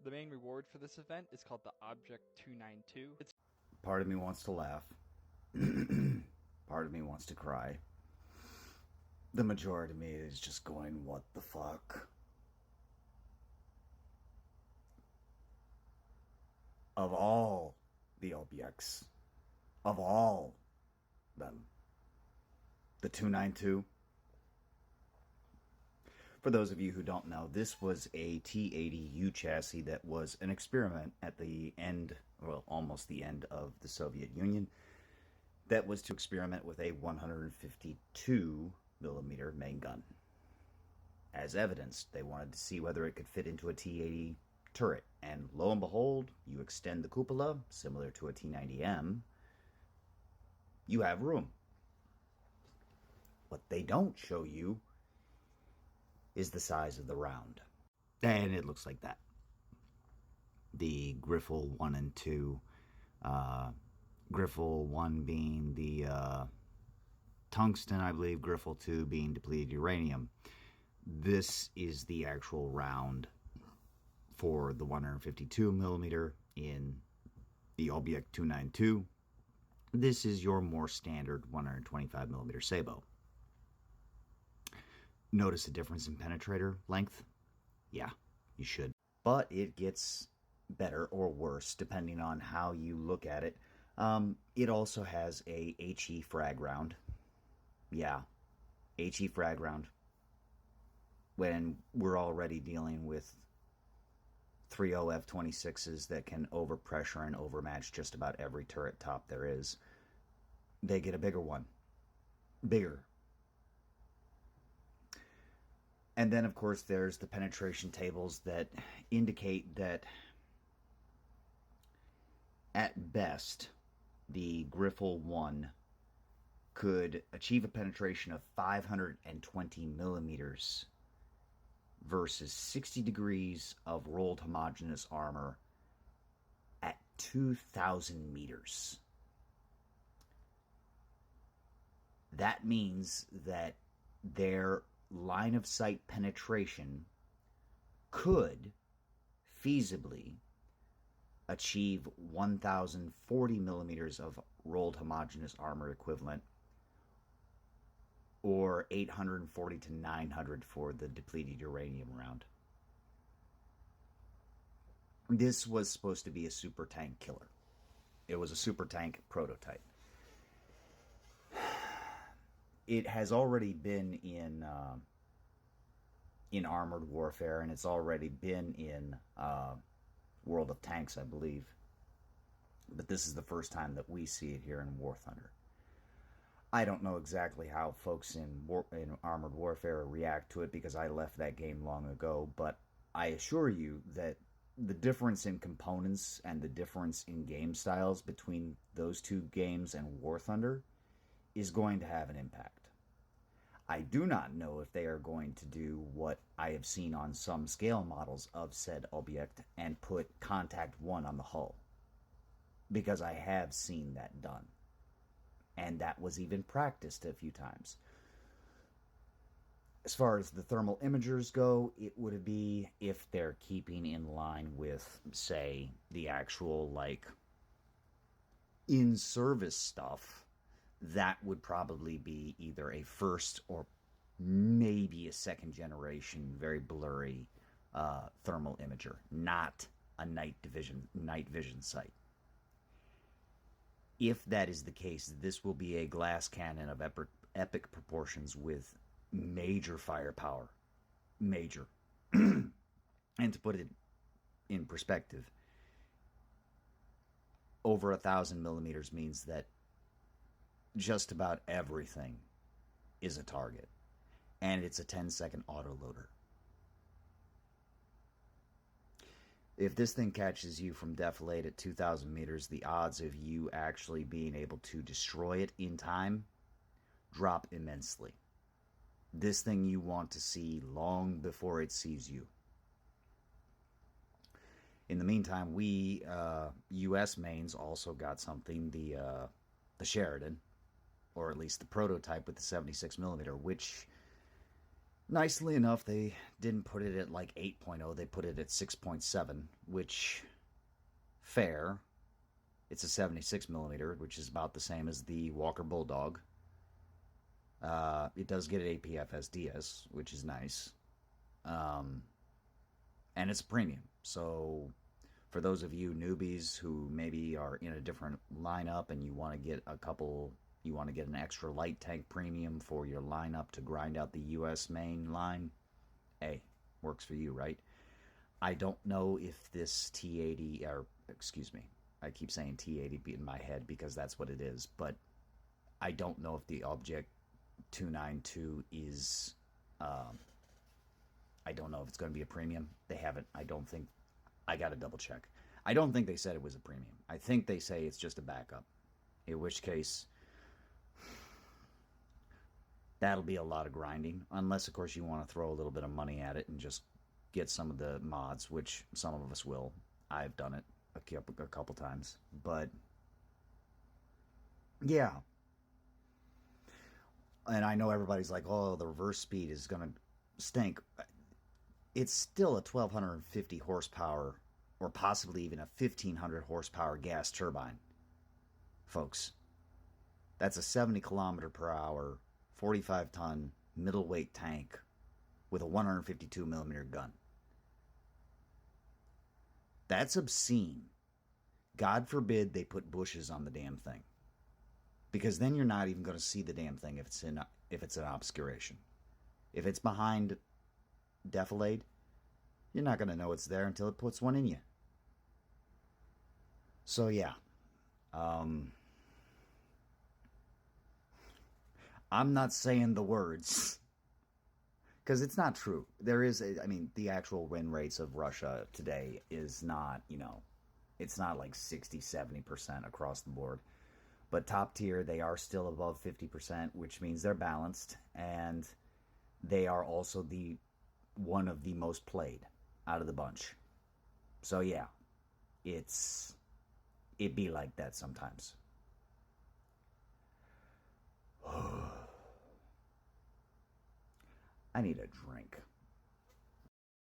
The main reward for this event is called the Object 292. Part of me wants to laugh. Part of me wants to cry. The majority of me is just going, what the fuck? Of all the objects, of all them, the 292. For those of you who don't know, this was a T-80U chassis that was an experiment at the end, well, almost the end of the Soviet Union, that was to experiment with a 152 millimeter main gun. As evidenced, they wanted to see whether it could fit into a T-80 turret, and lo and behold, you extend the cupola, similar to a T-90M, you have room. What they don't show you is the size of the round. And it looks like that. The Griffel 1 and 2, Griffel 1 being the tungsten, I believe, Griffel 2 being depleted uranium. This is the actual round for the 152 millimeter in the Object 292. This is your more standard 125 millimeter sabot. Notice a difference in penetrator length? Yeah, you should. But it gets better or worse depending on how you look at it. It also has a HE frag round. Yeah, HE frag round. When we're already dealing with 3.0 F-26s that can overpressure and overmatch just about every turret top there is, they get a bigger one. Bigger. And then, of course, there's the penetration tables that indicate that, at best, the Griffel 1 could achieve a penetration of 520 millimeters versus 60 degrees of rolled homogeneous armor at 2,000 meters. That means that their line of sight penetration could feasibly achieve 1,040 millimeters of rolled homogeneous armor equivalent, or 840 to 900 for the depleted uranium round. This was supposed to be a super tank killer. It was a super tank prototype. It has already been in Armored Warfare, and it's already been in World of Tanks, I believe. But this is the first time that we see it here in War Thunder. I don't know exactly how folks in Armored Warfare react to it, because I left that game long ago, but I assure you that the difference in components and the difference in game styles between those two games and War Thunder is going to have an impact. I do not know if they are going to do what I have seen on some scale models of said object and put Contact 1 on the hull, because I have seen that done. And that was even practiced a few times. As far as the thermal imagers go, it would be, if they're keeping in line with, say, the actual, like, in-service stuff, that would probably be either a first or maybe a second generation, very blurry thermal imager, not a night vision sight. If that is the case, this will be a glass cannon of epic proportions with major firepower. Major. And to put it in perspective, over 1,000 millimeters means that just about everything is a target. And it's a 10-second autoloader. If this thing catches you from defilade at 2,000 meters, the odds of you actually being able to destroy it in time drop immensely. This thing you want to see long before it sees you. In the meantime, we, U.S. mains, also got something, the Sheridan, or at least the prototype with the 76 millimeter, which Nicely enough, they didn't put it at like 8.0, they put it at 6.7, which, fair. It's a 76 millimeter, which is about the same as the Walker Bulldog. It does get an APFSDS, which is nice. And it's premium. So for those of you newbies who maybe are in a different lineup and you want to get you want to get an extra light tank premium for your lineup to grind out the US main line, hey, works for you, right? I don't know if this T80, or excuse me, I keep saying T80 in my head because that's what it is, but I don't know if the Object 292 is, I don't know if it's going to be a premium. They haven't, I don't think, I got to double check. I don't think they said it was a premium. I think they say it's just a backup, in which case that'll be a lot of grinding, unless of course you want to throw a little bit of money at it and just get some of the mods, which some of us will. I've done it a couple times, but yeah. And I know everybody's like, oh, the reverse speed is going to stink. It's still a 1250 horsepower or possibly even a 1500 horsepower gas turbine, folks. That's a 70 kilometer per hour, 45 ton middleweight tank with a 152 millimeter gun. That's obscene. God forbid they put bushes on the damn thing, because then you're not even going to see the damn thing if it's an obscuration. If it's behind defilade, you're not going to know it's there until it puts one in you. So yeah, I'm not saying the words because it's not true. There is, I mean, the actual win rates of Russia today is not, it's not like 60, 70% across the board. But top tier, they are still above 50%, which means they're balanced, and they are also one of the most played out of the bunch. So yeah, it be like that sometimes. I need a drink.